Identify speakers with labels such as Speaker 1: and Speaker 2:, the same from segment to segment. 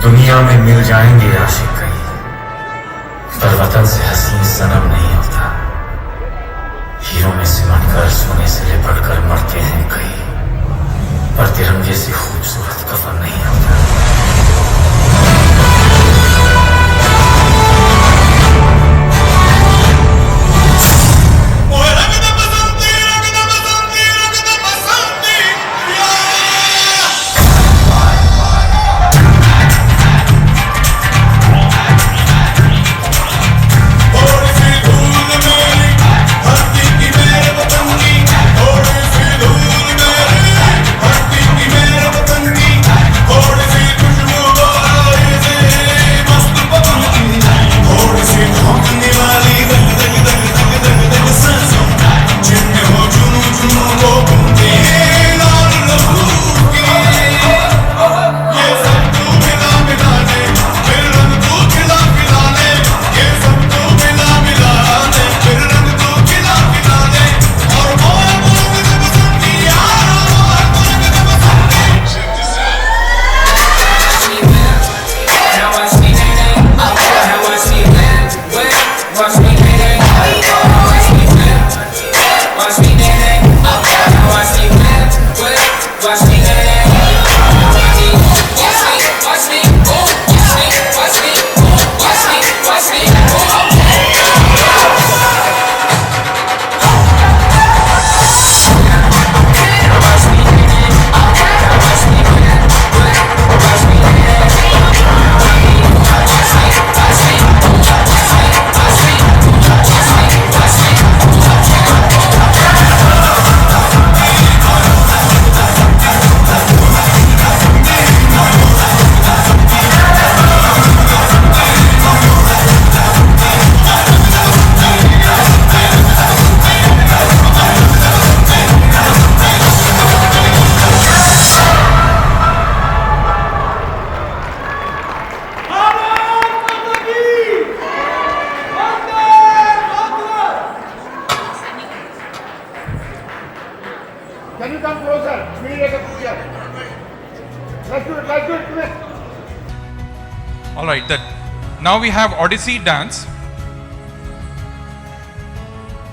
Speaker 1: दुनिया में मिल जाएंगे आशिक कई, पर वतन से हसीन सनम नहीं होता। हीरों में सिमट कर सोने से लिपट कर मरते हैं कई, पर तिरंगे से खूबसूरत कफन नहीं होता।
Speaker 2: Can you come closer? We need a picture. Let's do it, come here.
Speaker 3: All right, now we have Odyssey dance,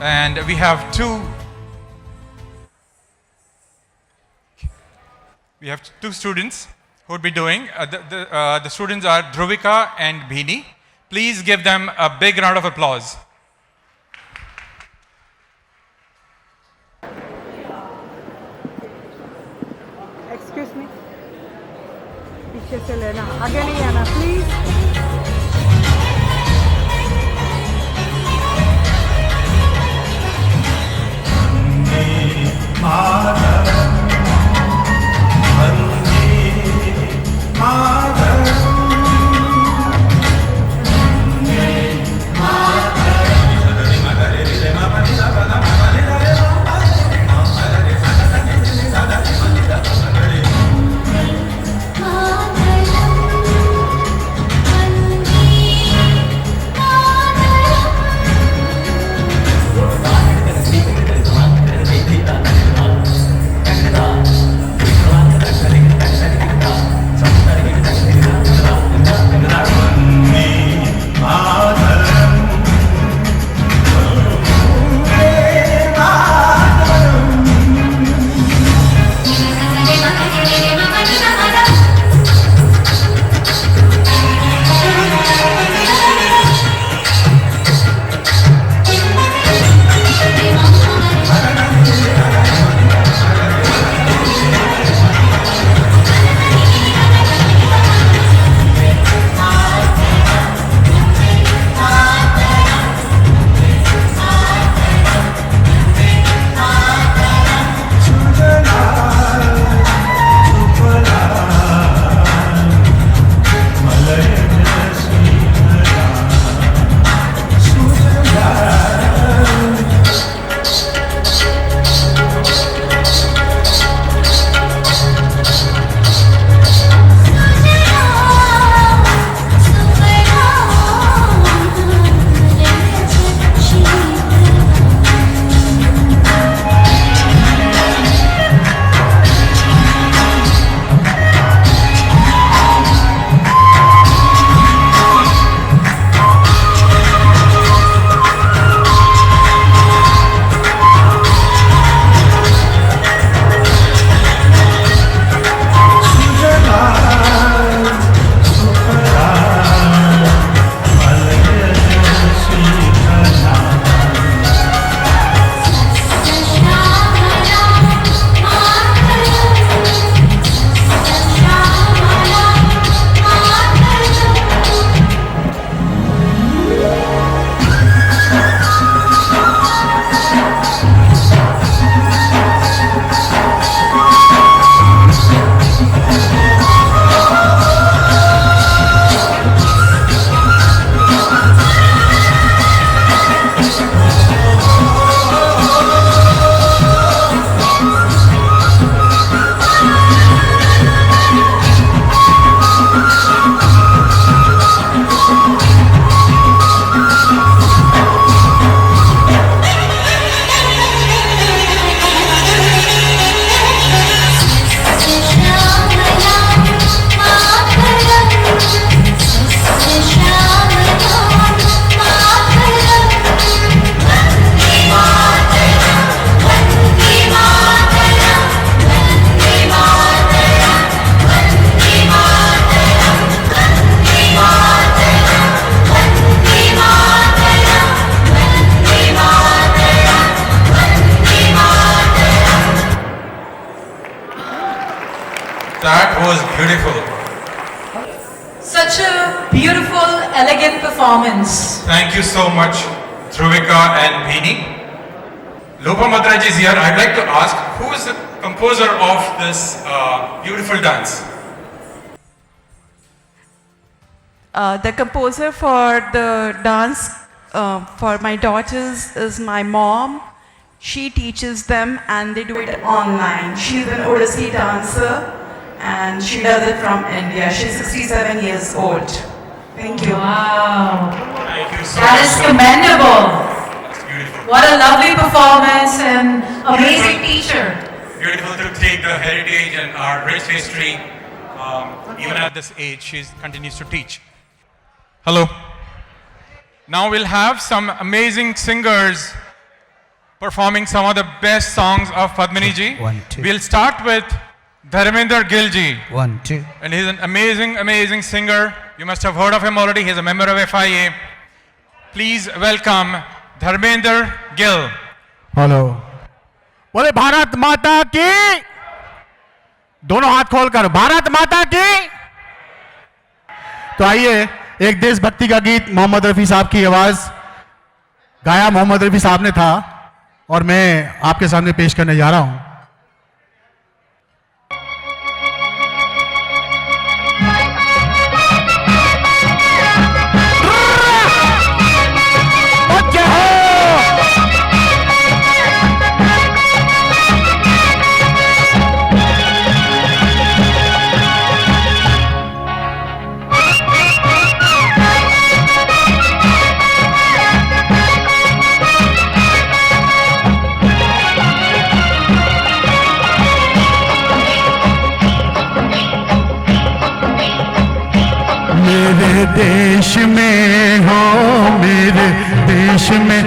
Speaker 3: and we have two students who would be doing. The students are Dhruvika and Bhini. Please give them a big round of applause.
Speaker 4: Excuse me. पीछे से लेना, आगे नहीं आना please.
Speaker 3: was beautiful.
Speaker 5: Such a beautiful, elegant performance.
Speaker 3: Thank you so much, Dhruvika and Bhini. Lopa Madraj is here. I'd like to ask, who is the composer of this beautiful dance?
Speaker 6: The composer for the dance for my daughters is my mom. She teaches them and they do it online. She's an Odissi dancer and she does it from India. She's 67 years old. Thank you.
Speaker 5: Wow.
Speaker 3: Thank you so
Speaker 5: That
Speaker 3: much.
Speaker 5: is commendable.
Speaker 3: That's beautiful.
Speaker 5: What a lovely performance and amazing teacher.
Speaker 3: Beautiful to take the heritage and our rich history. Even at this age, she continues to teach. Hello. Now we'll have some amazing singers performing some of the best songs of Padmini ji.
Speaker 7: 1, 2.
Speaker 3: We'll start with Dharmender Gill ji.
Speaker 7: 1, 2.
Speaker 3: And he's an amazing singer. You must have heard of him already. He's a member of FIA. Please welcome Dharmender Gill.
Speaker 8: Hello, बोले भारत माता की, दोनों हाथ खोलकर भारत माता की। तो आइए एक देशभक्ति का गीत मोहम्मद रफी साहब की आवाज गाया मोहम्मद रफी साहब ने था और मैं आपके सामने पेश करने जा रहा हूं। मेरे देश में हो, मेरे देश में,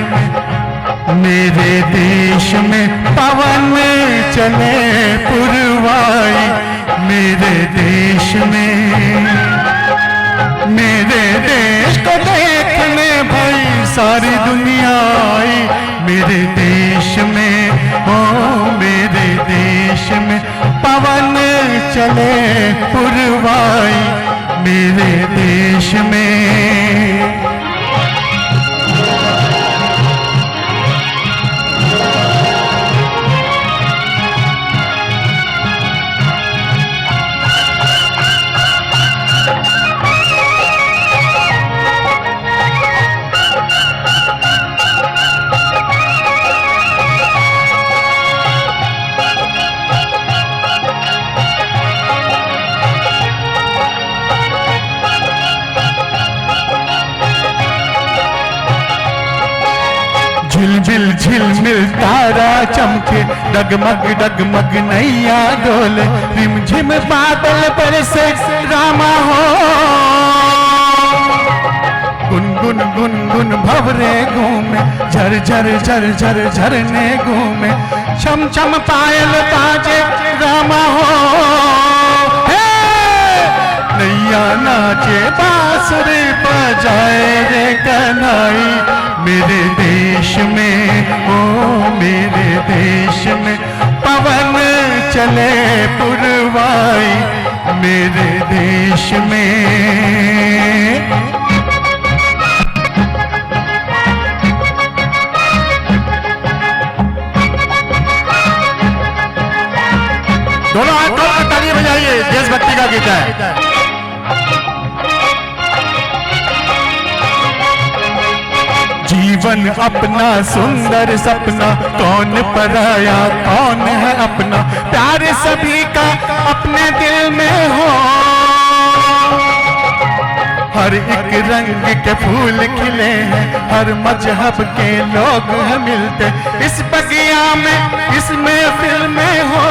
Speaker 8: मेरे देश में पवन चले पुरवाई, मेरे देश में, मेरे देश को देखने भाई सारी दुनिया आई, मेरे देश में हो, मेरे देश में पवन चले पुरवाई, मेरे देश में। झिलमिल झिलमिल तारा चमके, डगमग डगमग नैया डोले, रिमझिम बादल बरसे रामा हो, गुनगुन गुनगुन भंवरे घूमे, झर झर झर झर झरने घूमे, छम छम पायल बाजे रामा हो, नैया नाचे बांसुरी बजाए रे कन्हई, मेरे देश में ओ, मेरे देश में पवन चले पुरवाई, मेरे देश में। दोनों हाथ खोलकर ताली बजाइए, देशभक्ति का गीत है। जीवन अपना सुंदर सपना, कौन पराया कौन है अपना, प्यार सभी का अपने दिल में हो, हर एक रंग के फूल खिले हैं, हर मजहब के लोग हैं मिलते इस बगिया में, इस महफिल में हो,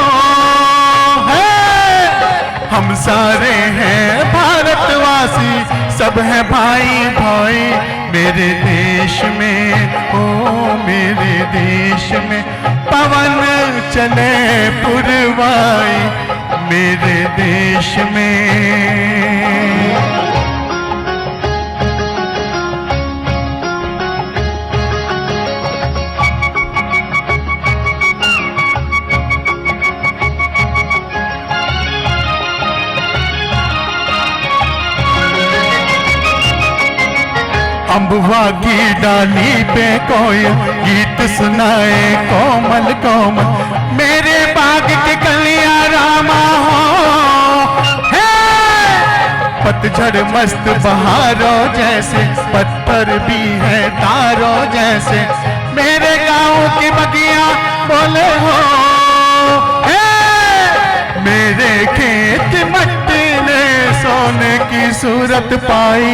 Speaker 8: हम सारे हैं भारतवासी, सब हैं भाई भाई, मेरे देश में ओ, मेरे देश में पवन चले पुरवाई, मेरे देश में। अम्बुआ की डाली पे कोई गीत सुनाए कोमल कोमल, मेरे बाग के कलियां रामा हो। पतझड़ मस्त बहारों जैसे, पत्थर भी है तारों जैसे, मेरे गाँव की बगिया बोले हो। मेरे खेत मट्टी ने सोने की सूरत पाई,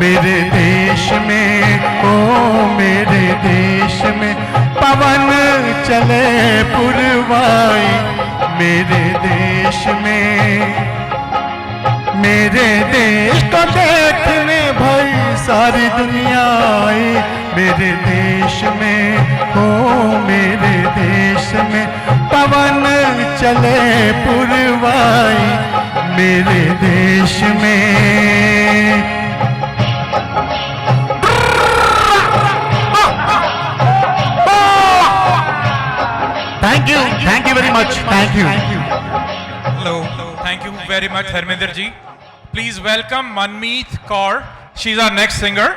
Speaker 8: मेरे देश में ओ मेरे देश में पवन चले पुरवाई, मेरे देश में। मेरे देश को देखने भाई सारी दुनिया आई, मेरे देश में हो मेरे देश में पवन चले पुरवाई, मेरे देश में। Thank you very much, thank you.
Speaker 3: Hello, thank you very much, Harminder ji. Please welcome Manmeet Kaur. She's our next singer.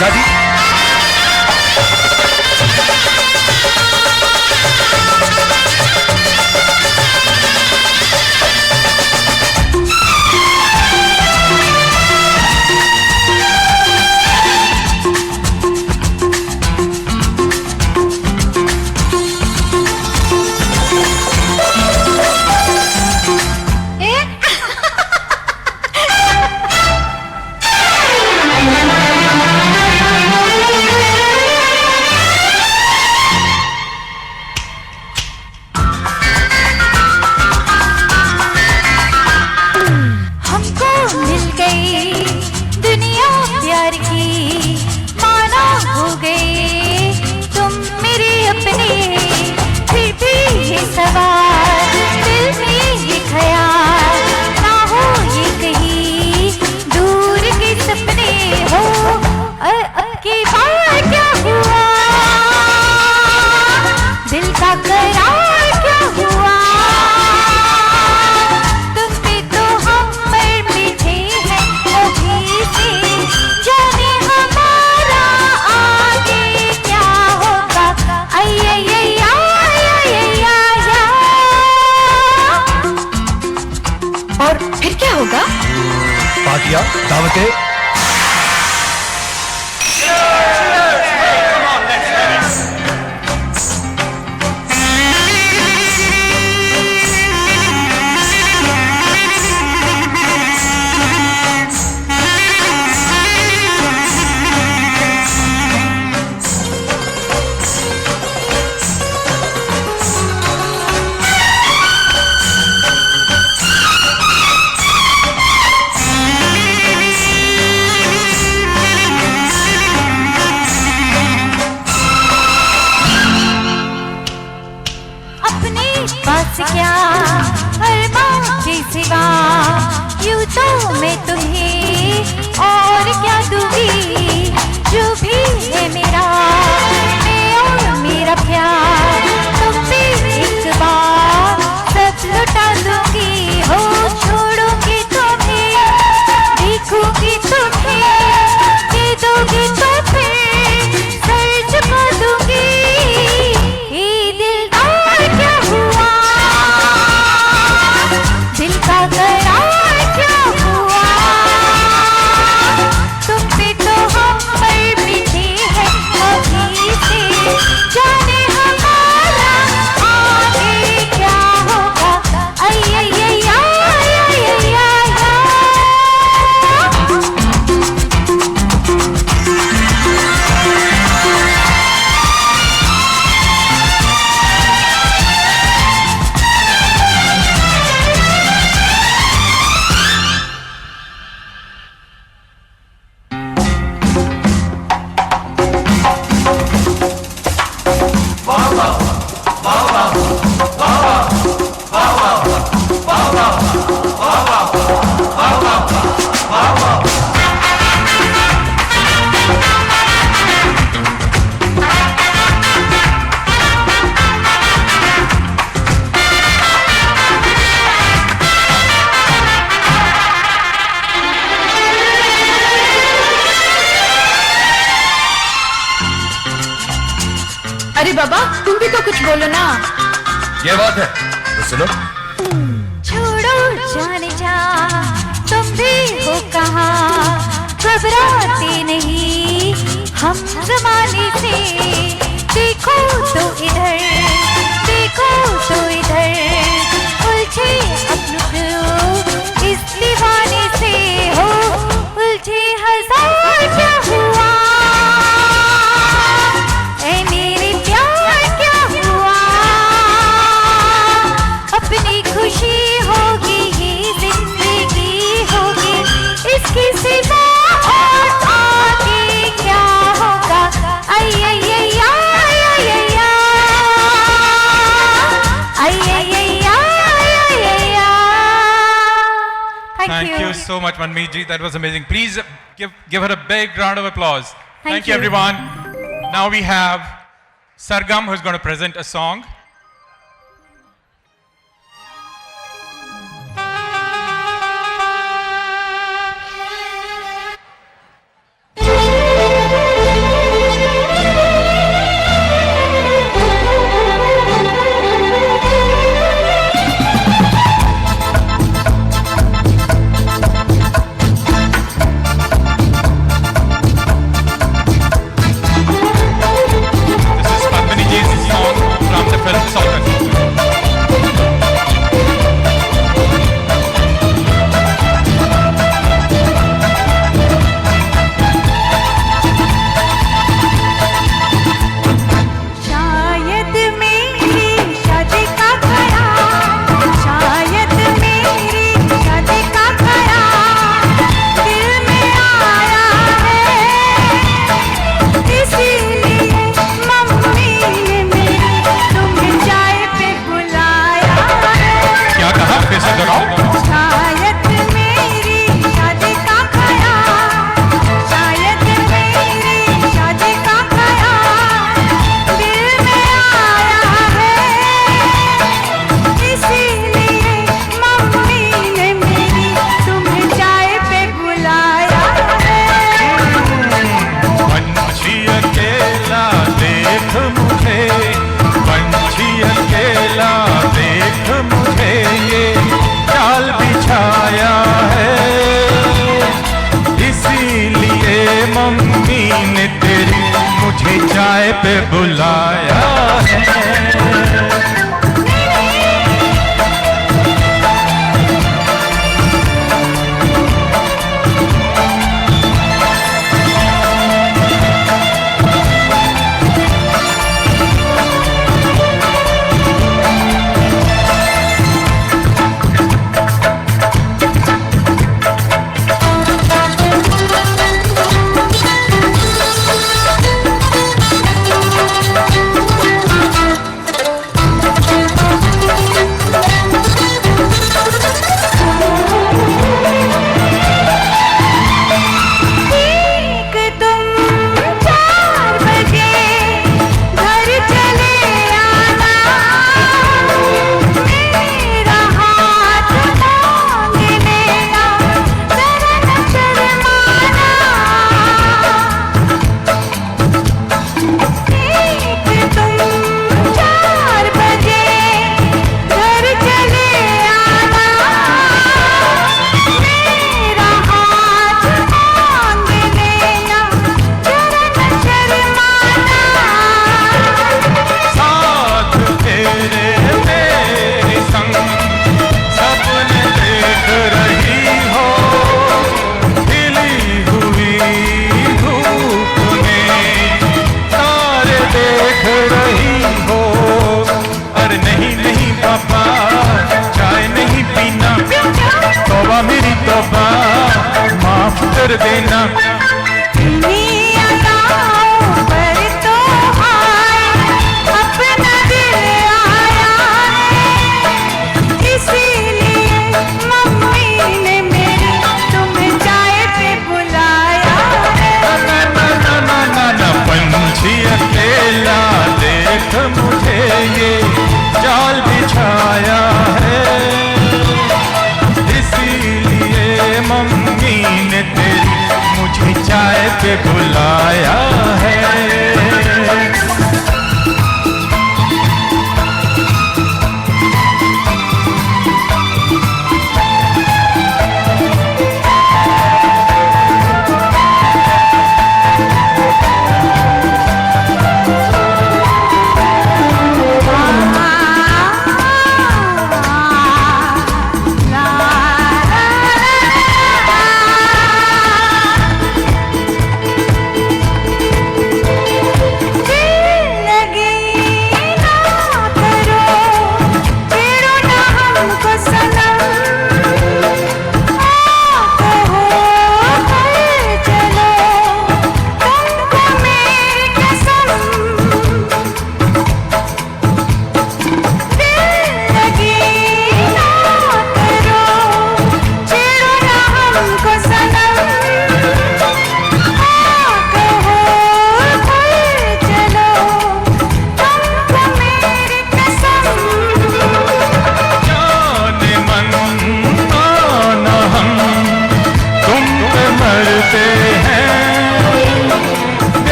Speaker 7: शादी पार्टियां दावतें
Speaker 9: क्या अरमान के सिवा यूं तो मैं तुम्हें और क्या दूंगी, जो भी है मेरा मैं अरे बाबा तुम भी तो कुछ बोलो ना।
Speaker 1: ये बात है तो सुनो।
Speaker 9: छोड़ो जाने जा तुम भी हो कहाँ, घबराते नहीं हम जमाने से। देखो तो इधर देखो तो इधर, उलझे अपनों को इस दीवाने से हो, उलझे हजार क्या हुआ ऐ मेरे प्यार क्या हुआ। अपनी खुशी होगी ये जिंदगी होगी, इसकी सिवा और आगे क्या होगा। आई आई आई आई आई आई आई आई आई आई आई आई।
Speaker 3: Thank you so much, Manmeet ji. That was amazing. Please give her a big round of applause. Thank you, everyone. Now we have Sargam, who's going to present a song. This is Padmini ji's song from the film Sultan.
Speaker 9: शायद मेरी शादी का ख्याल, शायद मेरी शादी का ख्याल दिल में आया है, इसीलिए मम्मी ने मेरी तुम्हें चाय पे बुलाया है।
Speaker 3: क्या कहा? फिर से दोहराओ।
Speaker 9: शायद मेरी शादी का ख्याल, शायद मेरी शादी का ख्याल दिल में आया है, इसीलिए मम्मी ने मेरी तुम्हें चाय पे बुलाया है।
Speaker 8: पंछी अकेला देख मुझे, पंछी अकेला देख मुझे, ये जाल बिछाया है, इसीलिए मम्मी ने तेरी मुझे चाय पे बुलाया है।
Speaker 9: ठीक तुम 4 बजे घर चले आना, मेरा हाथ मांगने ना जरा न शर्माना। ठीक तुम 4 बजे घर चले आना, मेरा हाथ मांगने ना जरा न शर्माना।
Speaker 8: साथ तेरे मेरे संग सपने देख रही हो, खिली हुई धूप में तारे देख रही हो। अरे नहीं नहीं पापा चाय नहीं पीना, तौबा मेरी तौबा माफ कर देना।
Speaker 9: इन्हीं अदाओं पर तो हाय अपना दिल आया है, इसीलिए मम्मी ने मेरी तुम्हें चाय पे बुलाया है।
Speaker 8: ना ना ना ना ना ना, पंछी अकेला देख मुझे, ये जाल बिछाया है, इसीलिए मम्मी ने तेरी मुझे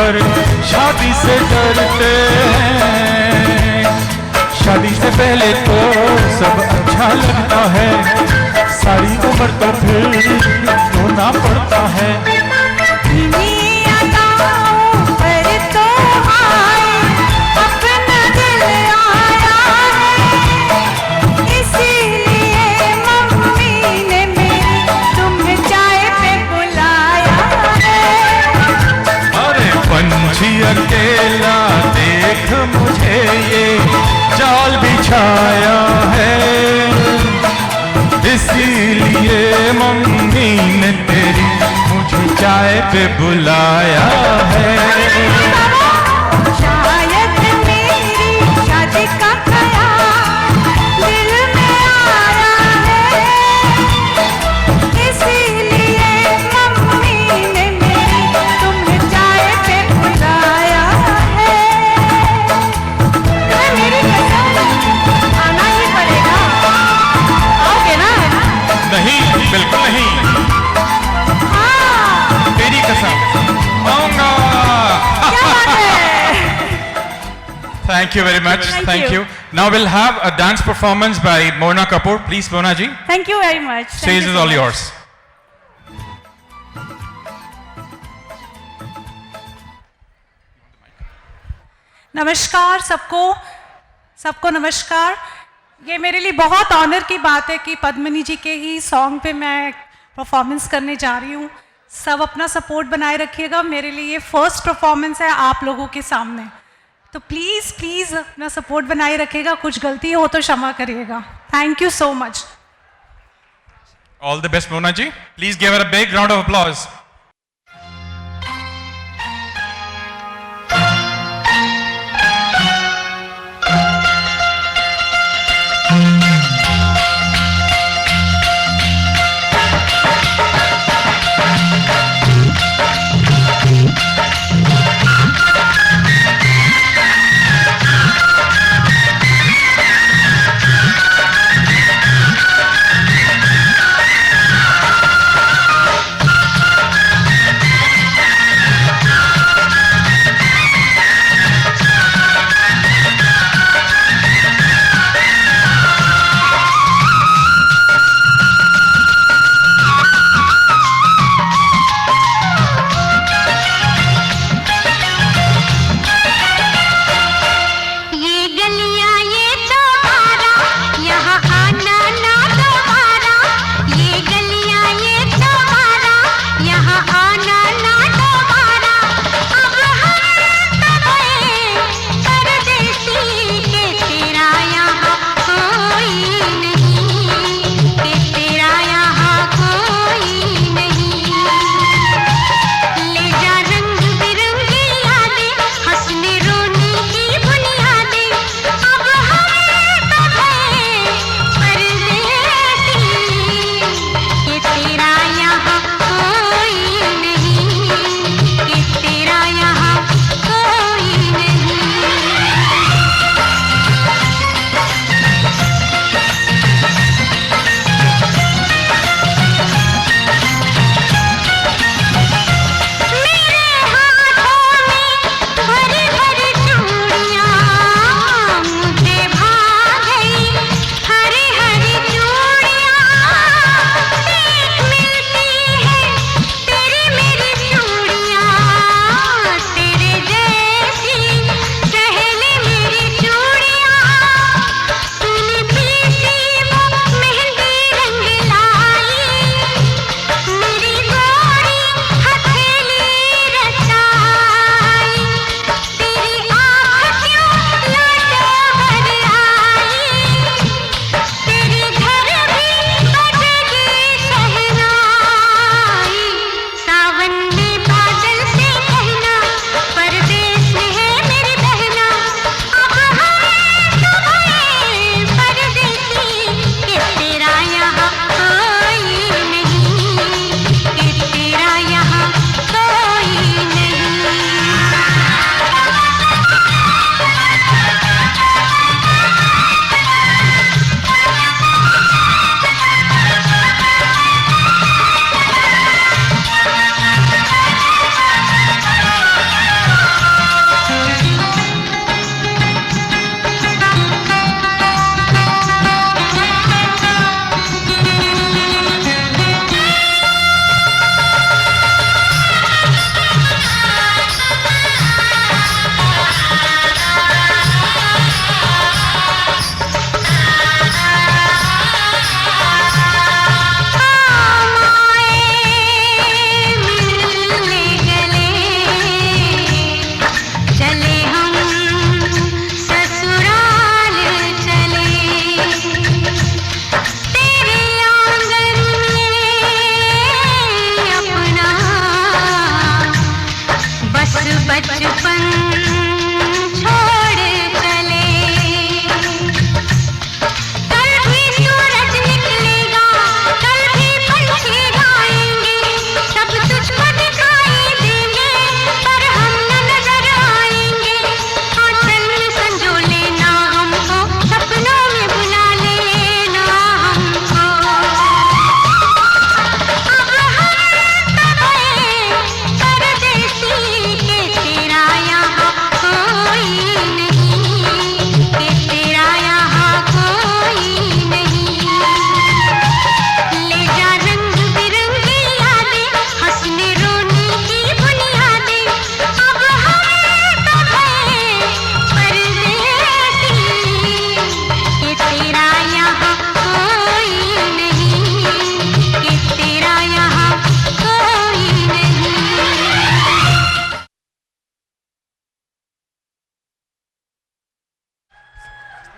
Speaker 8: पर शादी से डरते हैं। शादी से पहले तो सब अच्छा लगता है, सारी उम्र तो फिर रोना पड़ता है। अकेला देख मुझे ये जाल बिछाया है, इसीलिए मम्मी ने तेरी मुझे चाय पे बुलाया है।
Speaker 9: शायद मेरी शादी का ख्याल दिल में आया है, इसीलिए मम्मी ने मेरी तुम्हें चाय पे बुलाया है। मेरी कसम आना ही पड़ेगा, आओगे ना?
Speaker 3: नहीं, बिल्कुल नहीं।
Speaker 9: हाँ,
Speaker 3: तेरी कसम आऊंगा।
Speaker 9: क्या बात है?
Speaker 3: Thank you very much.
Speaker 9: Thank
Speaker 3: Thank
Speaker 9: you.
Speaker 3: you. Now we'll have a dance performance by Mona Kapoor. Please, Mona ji.
Speaker 9: Thank you very much. Thank
Speaker 3: Stage
Speaker 9: you
Speaker 3: is
Speaker 9: so
Speaker 3: all
Speaker 9: much.
Speaker 3: yours.
Speaker 5: नमस्कार सबको नमस्कार। ये मेरे लिए बहुत honour की बात है कि पद्मिनी जी के ही सॉन्ग पे मैं परफॉर्मेंस करने जा रही हूँ। सब अपना सपोर्ट बनाए रखिएगा, मेरे लिए ये फर्स्ट परफॉर्मेंस है आप लोगों के सामने, तो प्लीज़ प्लीज़ अपना सपोर्ट बनाए रखिएगा, कुछ गलती हो तो क्षमा करिएगा। Thank you so much.
Speaker 3: All the best, Mona ji. Please give her a big round of applause.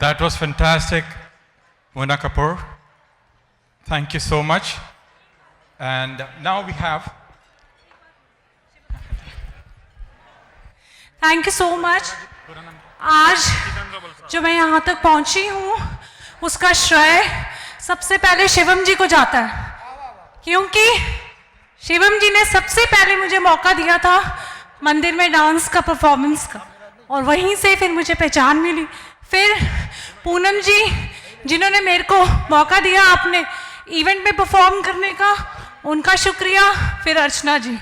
Speaker 3: that was fantastic, Mona Kapoor. Thank you so much. And now we have.
Speaker 5: Thank you so much. आज जो मैं यहाँ तक पहुँची हूँ उसका श्रेय सबसे पहले शिवम जी को जाता है, क्योंकि शिवम जी ने सबसे पहले मुझे मौका दिया था मंदिर में डांस का, परफॉर्मेंस का, और वहीं से फिर मुझे पहचान मिली. फिर पूनम जी जिन्होंने मेरे को मौका दिया अपने इवेंट में परफॉर्म करने का, उनका शुक्रिया. फिर अर्चना जी,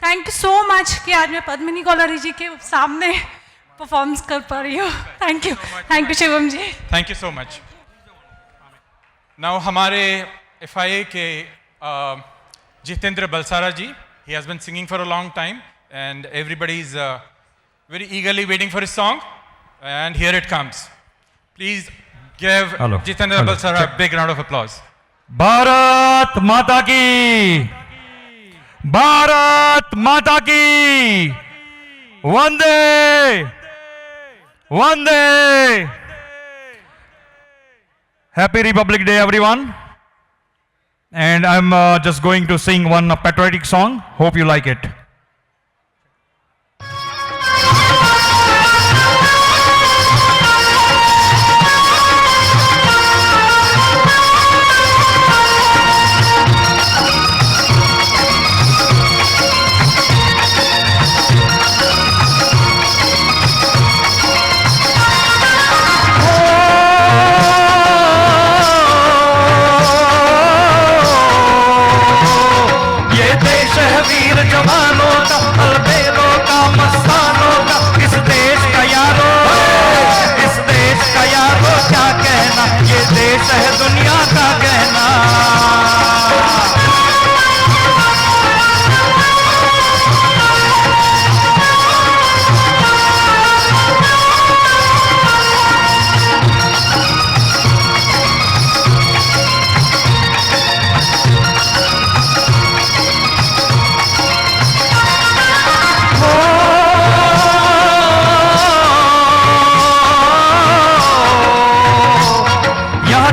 Speaker 5: थैंक यू सो मच कि आज मैं पद्मिनी कौलारी जी के सामने परफॉर्मेंस कर पा रही हूँ. Thank you Shivam ji.
Speaker 3: Thank you so much. Now हमारे FIA के जितेंद्र बलसारा जी, he has been singing for a long time and everybody is very eagerly waiting for his song, and here it comes. Please give Jitendra Balsara a big round of applause.
Speaker 8: Bharat माता की, भारत माता की, वंदे वंदे. Happy Republic Day everyone, and I'm just going to sing one patriotic song. Hope you like it. जवानों का, अलबेलों का, मस्तानों का, इस देश का यारो, इस देश का यारो क्या कहना, ये देश है दुनिया का कहना.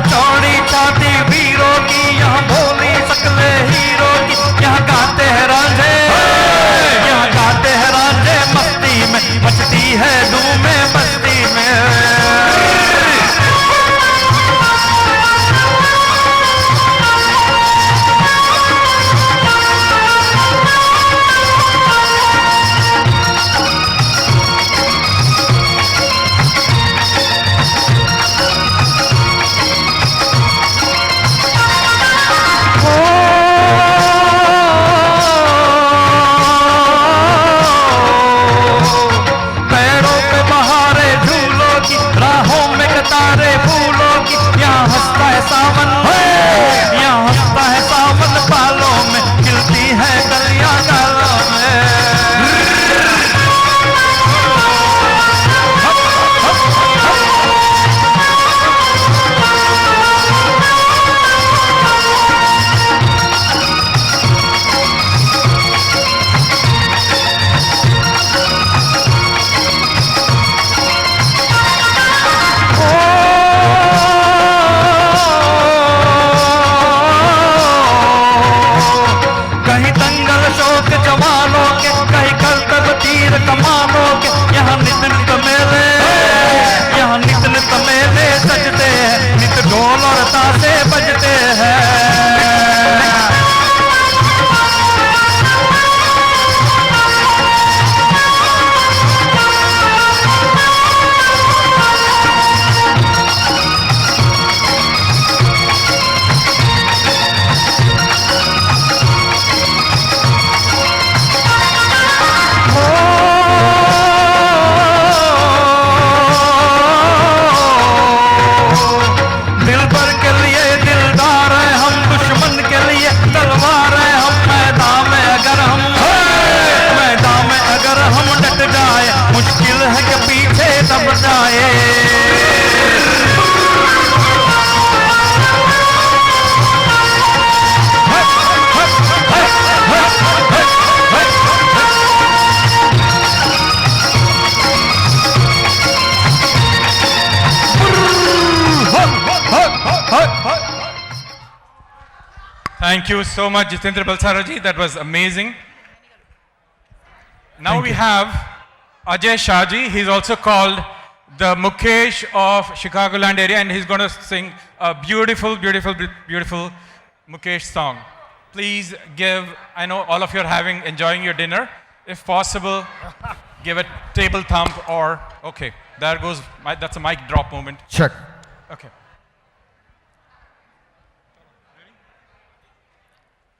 Speaker 8: चौड़ी छाती वीरों
Speaker 3: Thank you so much, Jitendra Balsaraji. That was amazing. Now we have Ajay Shahji. He's also called the Mukesh of Chicagoland area, and he's going to sing a beautiful, beautiful, beautiful Mukesh song. Please give, I know all of you are enjoying your dinner. If possible, give a table thump or, okay, there goes, that's a mic drop moment.
Speaker 7: Check.
Speaker 3: Okay.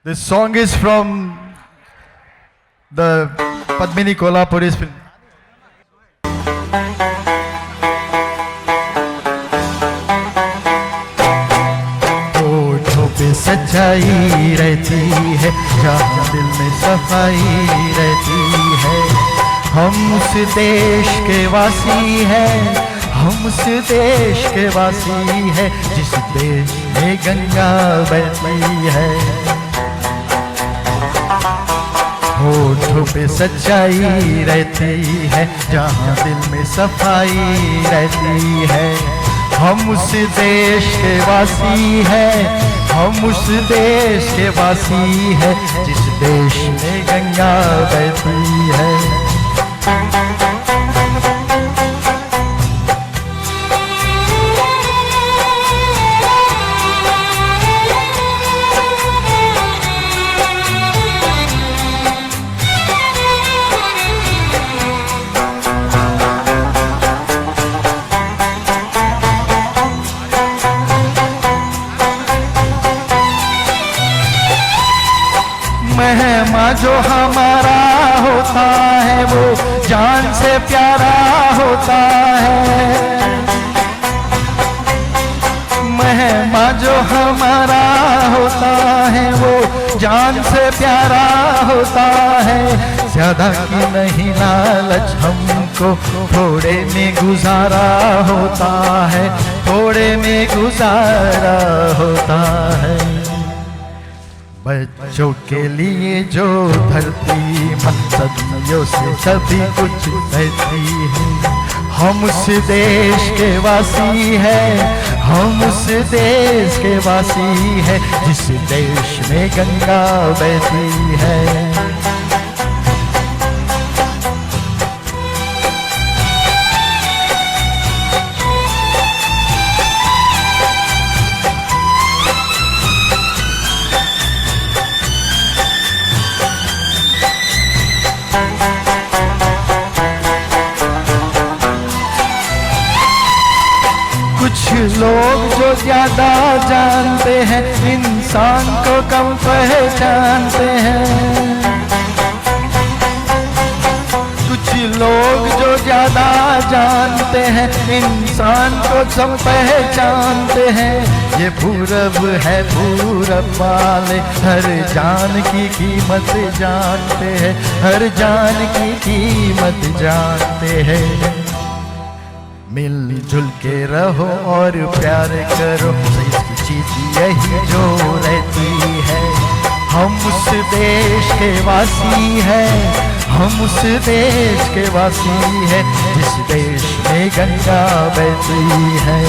Speaker 7: This song is from the Padmini Kolhapuris film. होठों पे सच्चाई रहती है, जहाँ दिल में सफाई रहती है। हम उस देश के वासी हैं, हम उस देश के वासी हैं, जिस देश में गंगा बहती है। होठों पे सच्चाई रहती है, जहाँ दिल में सफाई रहती है। हम उस देश के वासी हैं, हम उस देश के वासी हैं, जिस देश में गंगा बहती है। मेहमा जो हमारा होता है, वो जान से प्यारा होता है। मेहमा जो हमारा होता है, वो जान से प्यारा होता है। ज्यादा की नहीं लालच हमको, थोड़े में गुजारा होता है, थोड़े में गुजारा होता है। बच्चों के लिए जो धरती सदियों से सभी कुछ रहती है। हम उस देश के वासी हैं, हम उस देश के वासी हैं, जिस देश में गंगा बहती है। कुछ लोग जो ज्यादा जानते हैं, इंसान को कम पहचानते हैं। कुछ लोग जो ज्यादा जानते हैं, इंसान को कम पहचानते हैं। ये पूरब है, पूरब वाले हर जान की कीमत जानते हैं, हर जान की कीमत जानते हैं। मिलजुल के रहो और प्यार करो, इसकी चीज यही जो रहती है। हम उस देश के वासी हैं, हम उस देश के वासी हैं, जिस देश में गंगा बहती है।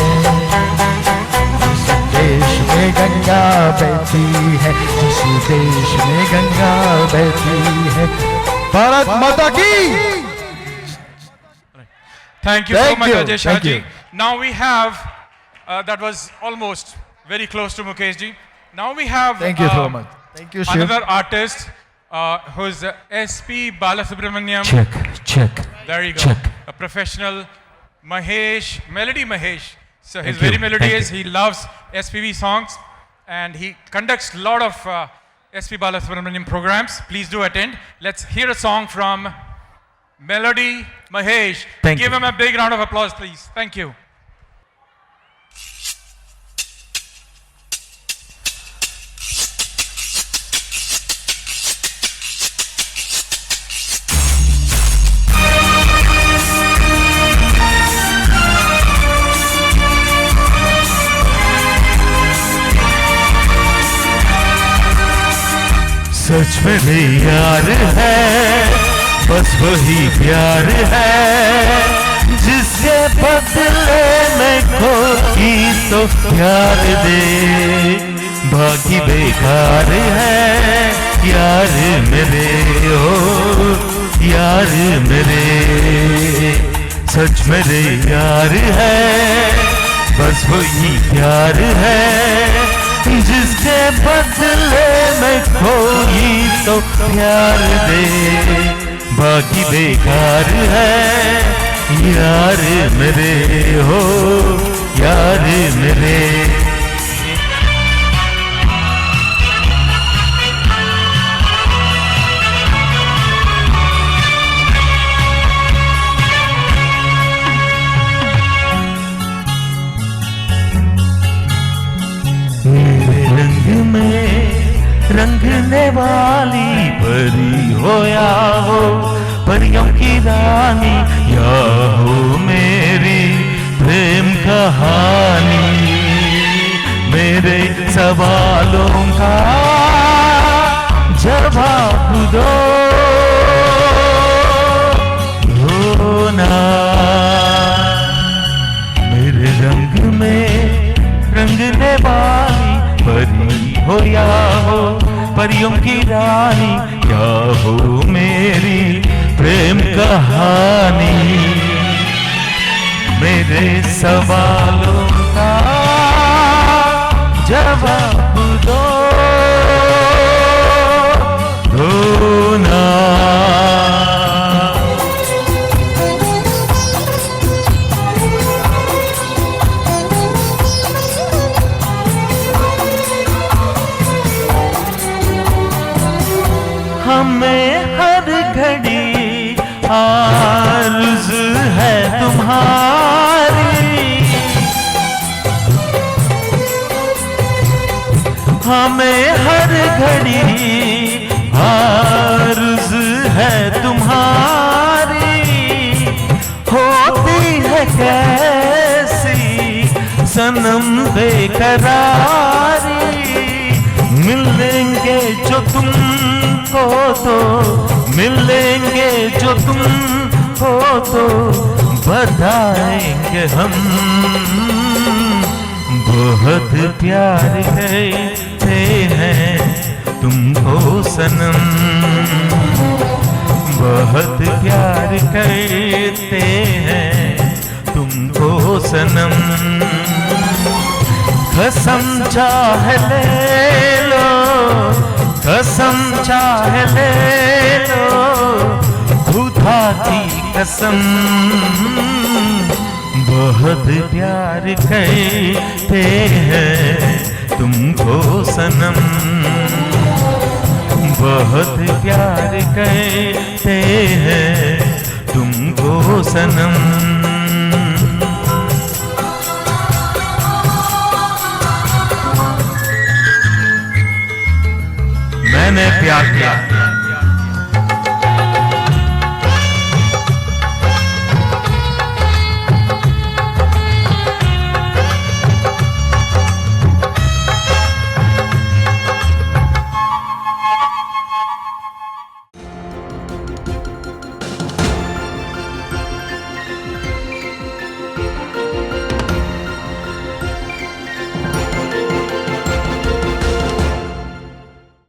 Speaker 7: जिस देश में गंगा बहती है, जिस देश में गंगा बहती है। भारत माता की।
Speaker 3: Thank you so much, Ajay Shahji. Now we have, that was almost very close to Mukesh ji. Now we have
Speaker 7: Thank you so much. Thank you, Shiv.
Speaker 3: another artist who's SP Balasubramaniam.
Speaker 7: Check.
Speaker 3: There you go.
Speaker 7: Check.
Speaker 3: A professional Mahesh, Melody Mahesh. So he's
Speaker 7: Thank you.
Speaker 3: very melodious.
Speaker 7: Thank
Speaker 3: He loves SPV songs and he conducts a lot of SP Balasubramaniam programs. Please do attend. Let's hear a song from Melody Mahesh.
Speaker 7: Thank
Speaker 3: Give
Speaker 7: you.
Speaker 3: him a big round of applause, please. Thank you.
Speaker 8: सच में भी यार है, बस वही प्यार है, जिसके बदले में कोई तो प्यार दे। बाकी बेकार है यार मेरे, हो यार मेरे, सच मेरे यार है, बस वही प्यार है जिसके बदले में कोई तो प्यार दे। बाकी बेकार है यार मेरे, हो यार मेरे। रंगने वाली परी हो या हो परियों की रानी, या हो मेरी प्रेम कहानी। मेरे सवालों का जवाब दो ना। मेरे रंग में रंगने वाली परी हो या हो परियों की रानी, या हो मेरी प्रेम कहानी। मेरे सवालों का जवाब दो ना। हमें हर घड़ी आरज़ू है तुम्हारी, हमें हर घड़ी आरज़ू है तुम्हारी। होती है कैसी सनम बेकरारी, मिलेंगे जो तुमको तो मिलेंगे जो तुमको तो बताएंगे हम। बहुत प्यार करते हैं तुमको सनम, बहुत प्यार करते हैं तुमको सनम। कसम चाहे ले लो, कसम चाहे ले लो, खुदा की कसम। बहुत प्यार करते हैं तुमको सनम, बहुत प्यार करते हैं तुमको सनम। मैंने प्यार किया